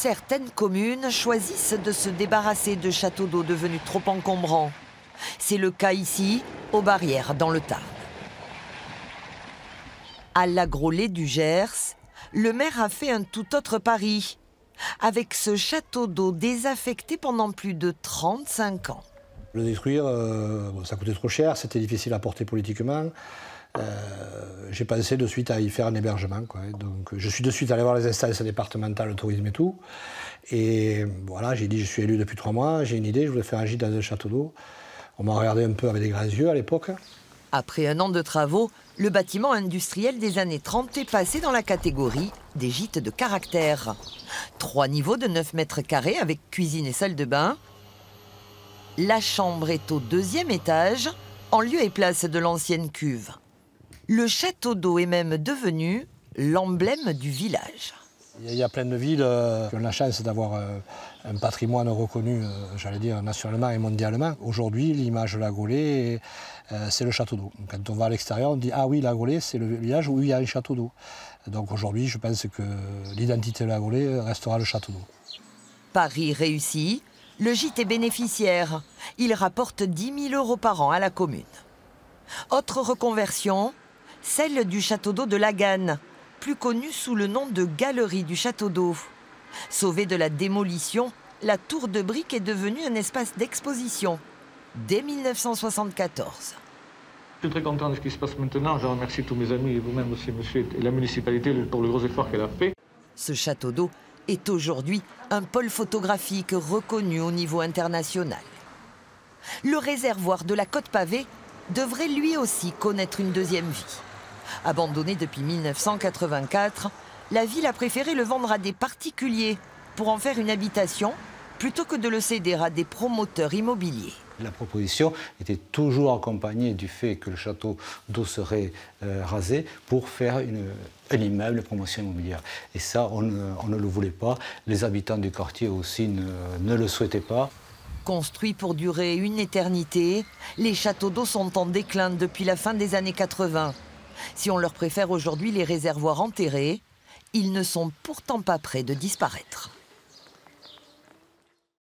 Certaines communes choisissent de se débarrasser de châteaux d'eau devenus trop encombrants. C'est le cas ici, aux Barrières, dans le Tarn. À l'Agrolet du Gers, le maire a fait un tout autre pari. Avec ce château d'eau désaffecté pendant plus de 35 ans. Le détruire, ça coûtait trop cher, c'était difficile à porter politiquement. J'ai pensé de suite à y faire un hébergement, quoi. Donc, je suis de suite allé voir les instances départementales, le tourisme et tout. Et voilà, j'ai dit, je suis élu depuis 3 mois, j'ai une idée, je voulais faire un gîte dans un château d'eau. On m'a regardé un peu avec des grands yeux à l'époque. Après un an de travaux, le bâtiment industriel des années 30 est passé dans la catégorie des gîtes de caractère. 3 niveaux de 9 mètres carrés avec cuisine et salle de bain. La chambre est au 2e étage, en lieu et place de l'ancienne cuve. Le château d'eau est même devenu l'emblème du village. Il y a plein de villes qui ont la chance d'avoir un patrimoine reconnu, j'allais dire, nationalement et mondialement. Aujourd'hui, l'image de l'Agrolet, c'est le château d'eau. Quand on va à l'extérieur, on dit « Ah oui, l'Agrolet, c'est le village où il y a un château d'eau ». Donc aujourd'hui, je pense que l'identité de l'Agrolet restera le château d'eau. Paris réussi, le gîte est bénéficiaire. Il rapporte 10 000 € par an à la commune. Autre reconversion, celle du château d'eau de Laganne, plus connu sous le nom de Galerie du Château d'eau. Sauvée de la démolition, la tour de briques est devenue un espace d'exposition dès 1974. Je suis très content de ce qui se passe maintenant. Je remercie tous mes amis et vous-même aussi, monsieur, et la municipalité pour le gros effort qu'elle a fait. Ce château d'eau est aujourd'hui un pôle photographique reconnu au niveau international. Le réservoir de la Côte Pavée devrait lui aussi connaître une deuxième vie. Abandonné depuis 1984, la ville a préféré le vendre à des particuliers pour en faire une habitation plutôt que de le céder à des promoteurs immobiliers. La proposition était toujours accompagnée du fait que le château d'eau serait rasé pour faire un immeuble de promotion immobilière. Et ça, on ne le voulait pas. Les habitants du quartier aussi ne le souhaitaient pas. Construits pour durer une éternité, les châteaux d'eau sont en déclin depuis la fin des années 80. Si on leur préfère aujourd'hui les réservoirs enterrés, ils ne sont pourtant pas près de disparaître.